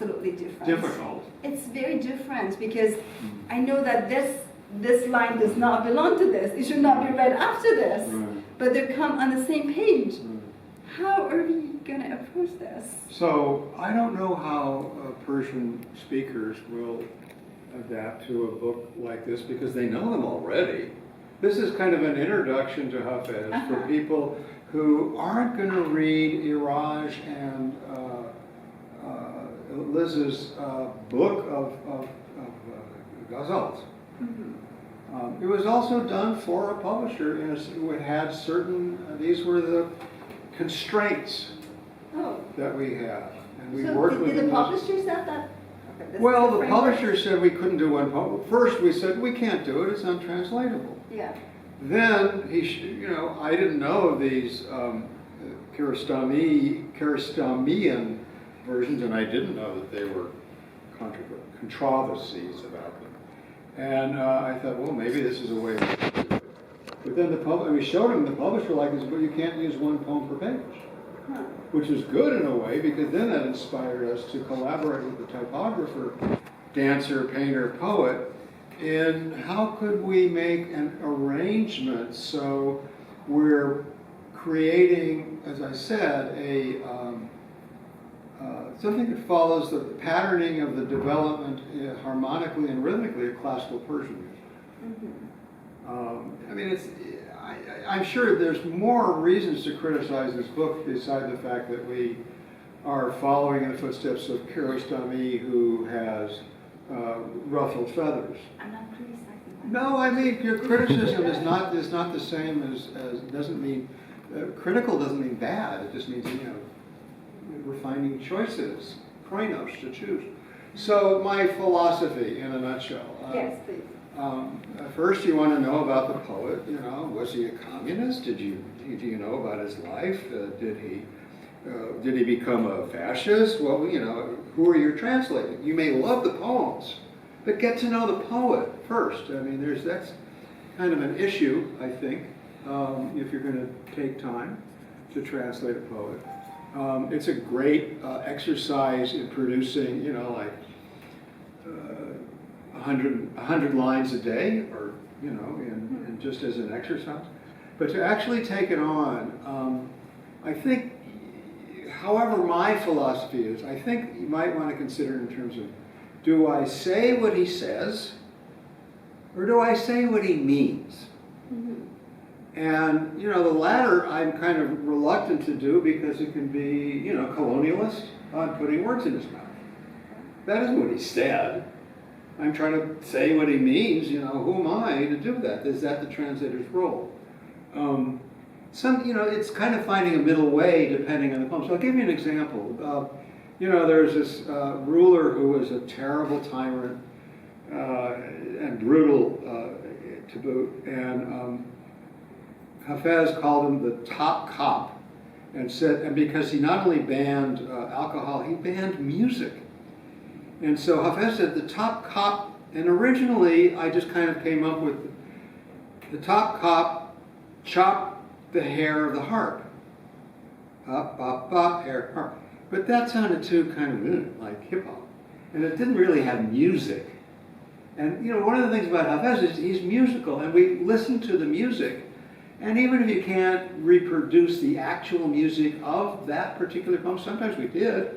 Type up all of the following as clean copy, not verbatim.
absolutely different. Difficult. It's very different because I know that this line does not belong to this. It should not be read after this. Right. But they come on the same page. Right. How are we going to approach this? So I don't know how Persian speakers will adapt to a book like this because they know them already. This is kind of an introduction to Hafez for people who aren't going to read Iraj and Liz's book of ghazals. It was also done for a publisher, and it had certain, these were the constraints that we have. And we worked with did the publisher set that? Okay, well, the publisher said we couldn't do one. First we said, we can't do it, it's untranslatable. Yeah. Then, I didn't know of these Kiristamian versions, and I didn't know that they were controversies about them. And I thought, well, maybe this is a way we can do it. But then we showed him, the publisher like this, but you can't use one poem per page. Which is good in a way, because then that inspired us to collaborate with the typographer, dancer, painter, poet, in how could we make an arrangement so we're creating, as I said, something that follows the patterning of the development harmonically and rhythmically of classical Persian music. I mean, I'm sure there's more reasons to criticize this book beside the fact that we are following in the footsteps of Kiarostami, who has ruffled feathers. I'm not criticizing. No, I mean, your criticism is not the same as doesn't mean, critical doesn't mean bad. It just means, we're finding choices, kroinos, to choose. So my philosophy in a nutshell. Yes, please. First, you want to know about the poet. Was he a communist? Do you know about his life? Did he become a fascist? Well, who are you translating? You may love the poems, but get to know the poet first. I mean, that's kind of an issue, I think, if you're going to take time to translate a poet. It's a great exercise in producing, 100 lines a day, or and just as an exercise. But to actually take it on, I think, however my philosophy is, I think you might want to consider in terms of, do I say what he says, or do I say what he means? And the latter I'm kind of reluctant to do because it can be, colonialist on putting words in his mouth. That isn't what he said. I'm trying to say what he means, who am I to do that? Is that the translator's role? It's kind of finding a middle way depending on the poem. So I'll give you an example. There's this ruler who was a terrible tyrant and brutal to boot, and Hafez called him the top cop, and because he not only banned alcohol, he banned music. And so Hafez said the top cop, and originally I just kind of came up with the top cop chopped the hair of the harp. Up, up, up, hair, harp. But that sounded too kind of like hip hop. And it didn't really have music. And one of the things about Hafez is he's musical, and we listen to the music. And even if you can't reproduce the actual music of that particular poem, sometimes we did,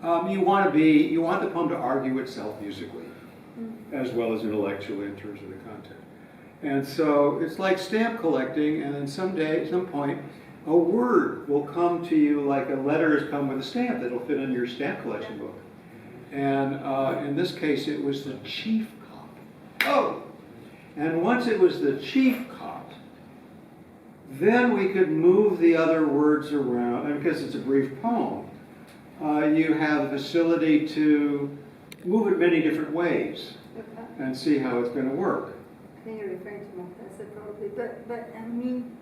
you want the poem to argue itself musically, as well as intellectually in terms of the content. And so it's like stamp collecting, and then someday, at some point, a word will come to you like a letter has come with a stamp that'll fit in your stamp collection book. And in this case, it was the chief cop. Oh! And once it was the chief cop, then we could move the other words around, and because it's a brief poem, you have the facility to move it many different ways and see how it's going to work. I think you're referring to Muḥammad probably, but I mean,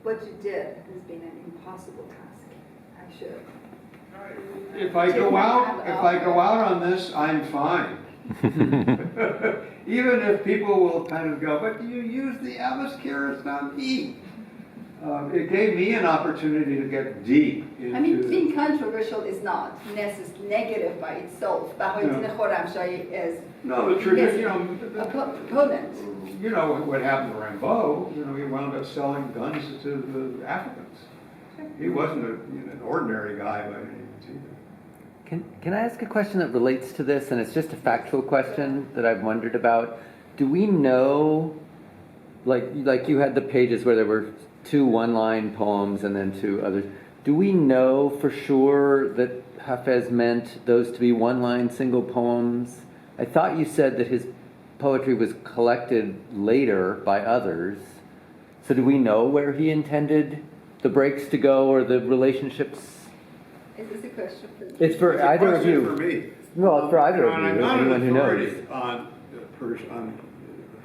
what you did has been an impossible task. I should. If I go out on this, I'm fine. Even if people will kind of go, but you use the Abbas Kiarostami. it gave me an opportunity to get deep into. I mean, being controversial is not necessarily negative by itself. Baha'u'llah Khorramshahi is No, the tradition, a proponent. you know what happened to Rimbaud, he wound up selling guns to the Africans. He wasn't an ordinary guy by any means either. Can I ask a question that relates to this, and it's just a factual question that I've wondered about? Do we know, like you had the pages where there were 2 one-line poems and then 2 others. Do we know for sure that Hafez meant those to be one-line single poems? I thought you said that his poetry was collected later by others. So do we know where he intended the breaks to go or the relationships? Is this a question for you? It's for either of you. For me. No, it's for either of And you. I'm not Anyone an who authority knows. on the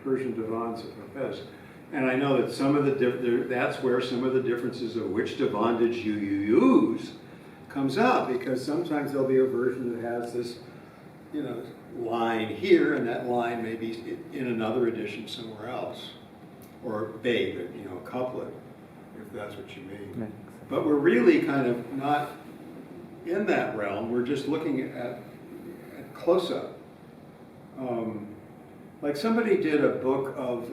Persian divans of Hafez. And I know that some of that's where some of the differences of which divan did you use comes out, because sometimes there'll be a version that has this, line here, and that line may be in another edition somewhere else, or a couplet, if that's what you mean. But we're really kind of not in that realm. We're just looking at close-up. Like somebody did a book of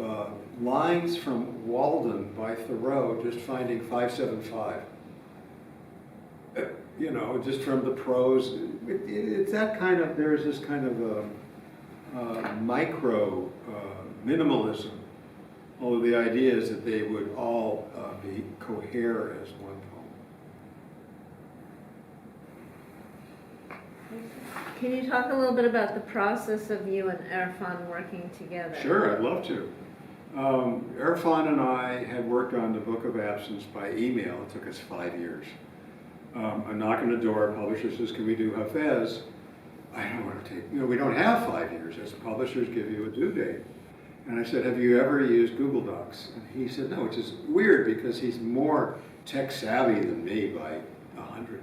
lines from Walden by Thoreau, just finding 575. Just from the prose. It's that kind of, there's this kind of micro minimalism, although the idea is that they would all be cohere as one poem. Can you talk a little bit about the process of you and Erfan working together? Sure, I'd love to. Erfan and I had worked on the Book of Absence by email. It took us 5 years. A knock on the door, a publisher says, can we do Hafez? I don't want to take, we don't have 5 years. As publishers give you a due date. And I said, have you ever used Google Docs? And he said, no, which is weird because he's more tech savvy than me by 100.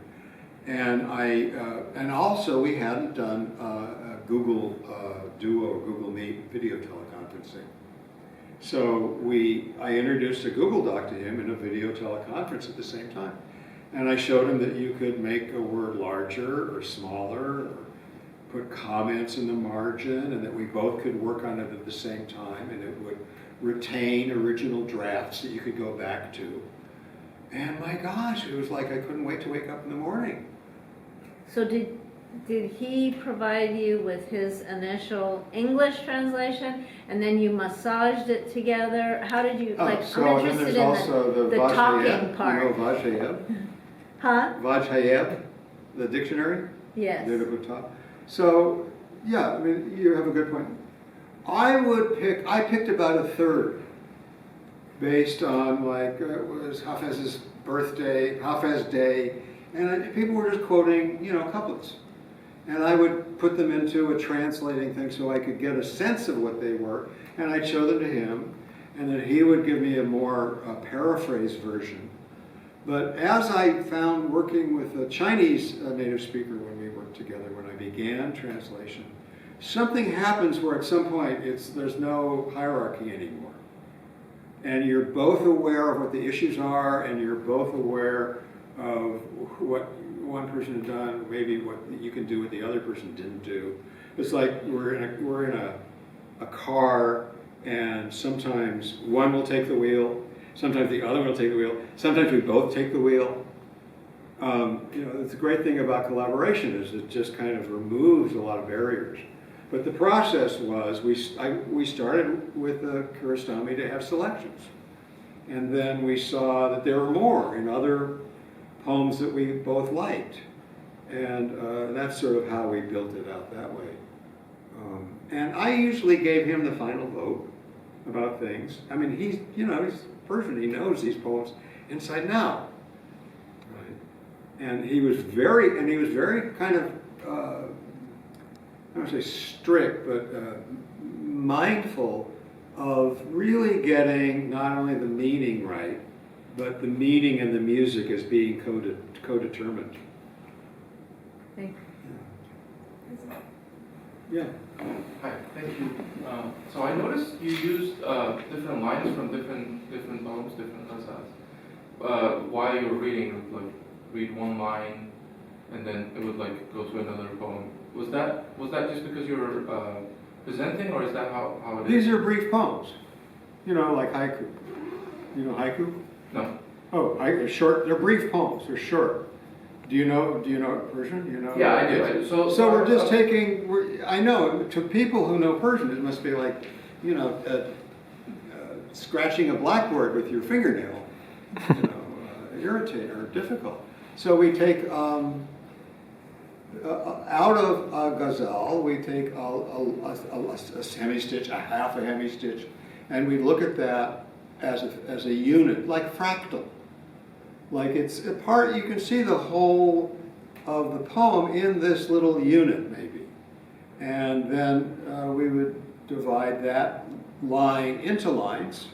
And also we hadn't done Google Duo or Google Meet video teleconferencing. So I introduced a Google Doc to him in a video teleconference at the same time. And I showed him that you could make a word larger or smaller, or put comments in the margin, and that we both could work on it at the same time, and it would retain original drafts that you could go back to. And my gosh, it was like I couldn't wait to wake up in the morning. So did he provide you with his initial English translation, and then you massaged it together? How did you, I'm interested in the talking part. You know Vajhayeb? Huh? Vajhayeb, the dictionary? Yes. So, yeah, you have a good point. I picked about a third based on it was Hafez's birthday, Hafez Day, and people were just quoting, couplets. And I would put them into a translating thing so I could get a sense of what they were, and I'd show them to him, and then he would give me a more paraphrased version. But as I found working with a Chinese native speaker when we worked together, when I began translation, something happens where at some point there's no hierarchy anymore. And you're both aware of what the issues are, and you're both aware of what one person had done, maybe what you can do what the other person didn't do. It's like we're in a car, and sometimes one will take the wheel, sometimes the other will take the wheel, sometimes we both take the wheel. The great thing about collaboration is it just kind of removes a lot of barriers. But the process was, we started with the Kiarostami to have selections. And then we saw that there were more in other poems that we both liked. And that's sort of how we built it out that way. And I usually gave him the final vote about things. He's Persian, he knows these poems inside and out. Right? And he was very kind of, I don't want to say strict, but mindful of really getting not only the meaning right, but the meaning and the music as being co-determined. Thank you. Yeah. Hi, thank you. So I noticed you used different lines from different poems, different ghazals. while you were reading, it would like read one line, and then it would like go to another poem. Was that just because you were presenting, or is that how it is? These are brief poems, you know, like haiku. You know haiku? No. Oh, short. They're brief poems. They're short. Do you know Persian? You know? Yeah, I do. So we're just taking. I know to people who know Persian, it must be like, you know, scratching a blackboard with your fingernail. You know, irritating or difficult. So we take out of a ghazal, we take a hemi-stitch, a half a hemi-stitch, and we look at that as a unit, like fractal. Like it's a part, you can see the whole of the poem in this little unit, maybe. And then we would divide that line into lines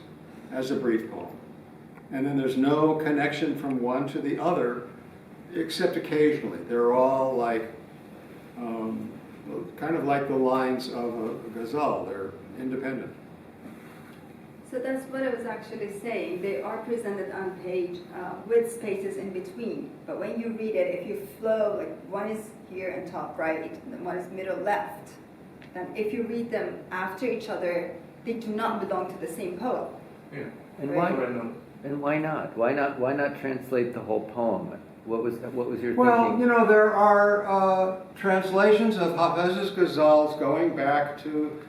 as a brief poem. And then there's no connection from one to the other, except occasionally. They're all like, kind of like the lines of a ghazal. They're independent. So that's what I was actually saying. They are presented on page with spaces in between. But when you read it, if you flow, like one is here and top right, and one is middle left, then if you read them after each other, they do not belong to the same poem. Yeah. And Right. why not? Why not translate the whole poem? What was your Well, thinking? you know, there are translations of Hafez's ghazals going back to,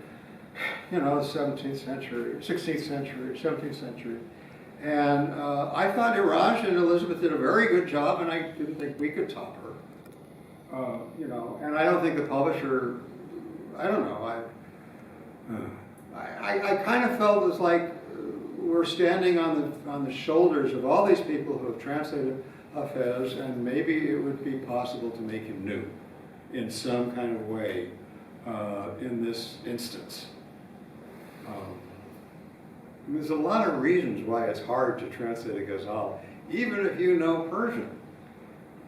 you know, the 17th century, 16th century, 17th century. And I thought Iraj and Elizabeth did a very good job, and I didn't think we could top her. You know, and I don't think the publisher, I don't know, I kind of felt as like we're standing on the shoulders of all these people who have translated Hafez, and maybe it would be possible to make him new in some kind of way in this instance. There's a lot of reasons why it's hard to translate a ghazal, even if you know Persian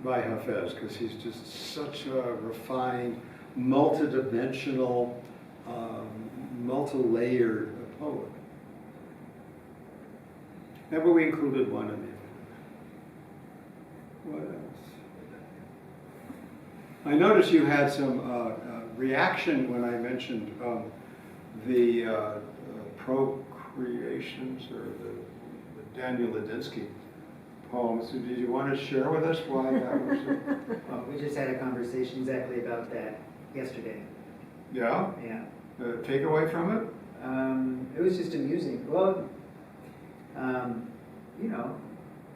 by Hafez, because he's just such a refined, multidimensional, multi-layered poet. And but we included one in the. What else? I noticed you had some reaction when I mentioned the procreations or the Daniel Ladinsky poems. So did you want to share with us why that was? Well, we just had a conversation exactly about that yesterday. Yeah? Yeah. Takeaway from it? It was just amusing. Well, you know,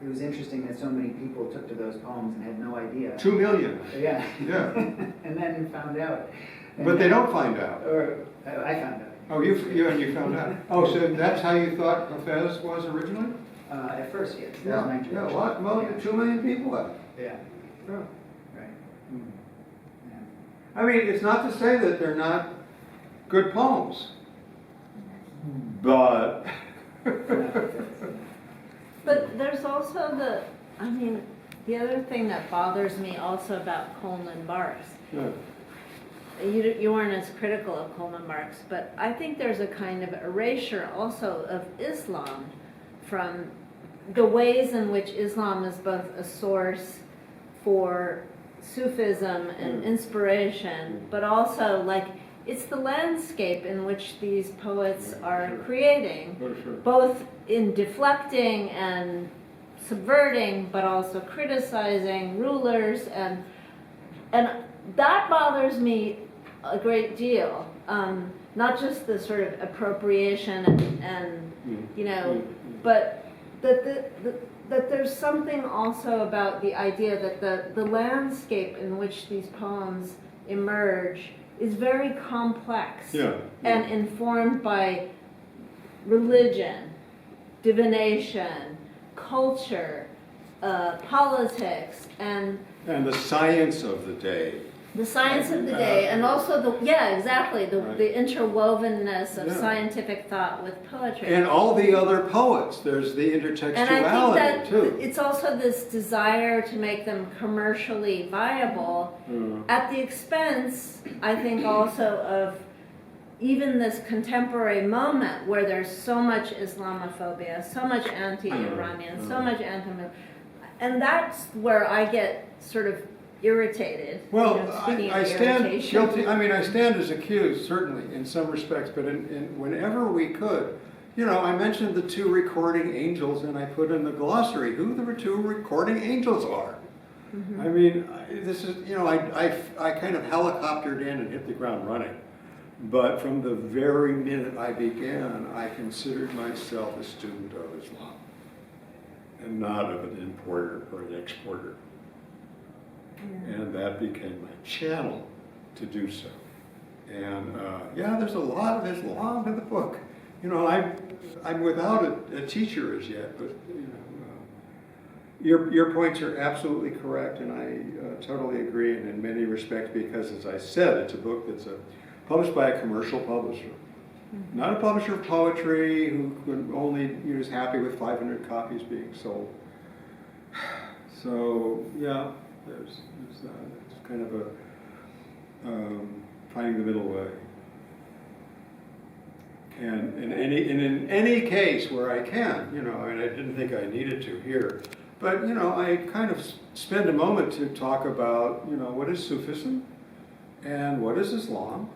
it was interesting that so many people took to those poems and had no idea. 2 million. Yeah. Yeah. And then found out. And But they don't find out. Or I found out. Oh, you found out. Oh, so that's how you thought Hafez was originally? At first, yes. That was my Yeah, introduction. what? Well, Yeah. 2 million people have. Yeah. Yeah. Right. Yeah. I mean, it's not to say that they're not good poems, but But there's also the other thing that bothers me also about Coleman Barks. yeah. You weren't as critical of Coleman Barks, but I think there's a kind of erasure also of Islam from the ways in which Islam is both a source for Sufism and inspiration, but also like it's the landscape in which these poets are creating, both in deflecting and subverting, but also criticizing rulers, and that bothers me a great deal. Not just the sort of appropriation and you know, but that there's something also about the idea that the landscape in which these poems emerge is very complex and informed by religion, divination, culture, politics, and the science of the day. the science of the day, and also the interwovenness of Yeah. scientific thought with poetry. And all the other poets, there's the And I think intertextuality that too. it's also this desire to make them commercially viable at the expense, I think, also of, even this contemporary moment where there's so much Islamophobia, so much anti-Iranian, so much and that's where I get sort of irritated. Well, speaking I of stand irritation. guilty, I mean, I stand as accused, certainly, in some respects, but whenever we could, I mentioned the 2 recording angels, and I put in the glossary who the 2 recording angels are. Mm-hmm. I mean, this is, I kind of helicoptered in and hit the ground running. But from the very minute I began, I considered myself a student of Islam, and not of an importer or an exporter. Yeah. And that became my channel to do so. And there's a lot of Islam in the book. I'm without a teacher as yet, but your points are absolutely correct, and I totally agree, and in many respects, because as I said, it's a book that's published by a commercial publisher, not a publisher of poetry who is happy with 500 copies being sold. So there's kind of a finding the middle way. And in any case where I can, and I didn't think I needed to here, but I kind of spend a moment to talk about what is Sufism and what is Islam,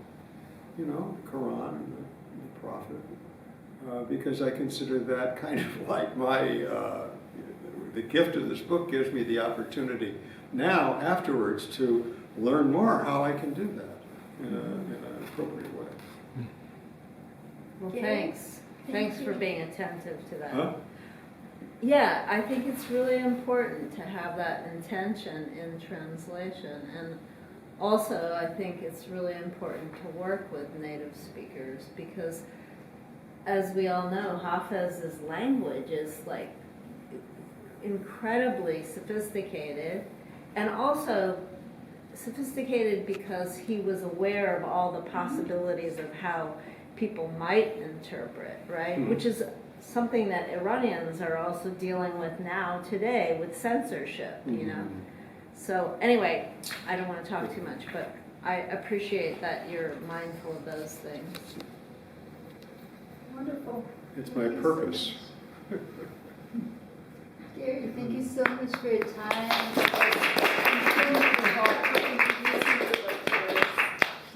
Quran and the Prophet, because I consider that kind of like the gift of this book gives me the opportunity now afterwards to learn more how I can do that in an appropriate way. Well, Yeah. thanks. Thanks for you. being attentive to that. Huh? Yeah, I think it's really important to have that intention in translation. And also, I think it's really important to work with native speakers because, as we all know, Hafez's language is like incredibly sophisticated, and also sophisticated because he was aware of all the possibilities of how people might interpret, right? Mm-hmm. Which is something that Iranians are also dealing with now today with censorship, So anyway, I don't want to talk too much, but I appreciate that you're mindful of those things. Wonderful. It's my purpose. Gary, thank you so much for your time.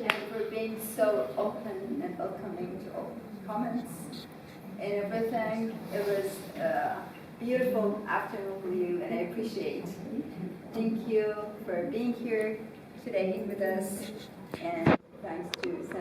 And for being so open and welcoming to all comments and everything. It was a beautiful afternoon with you, and I appreciate it. Thank you for being here today with us, and thanks to Senator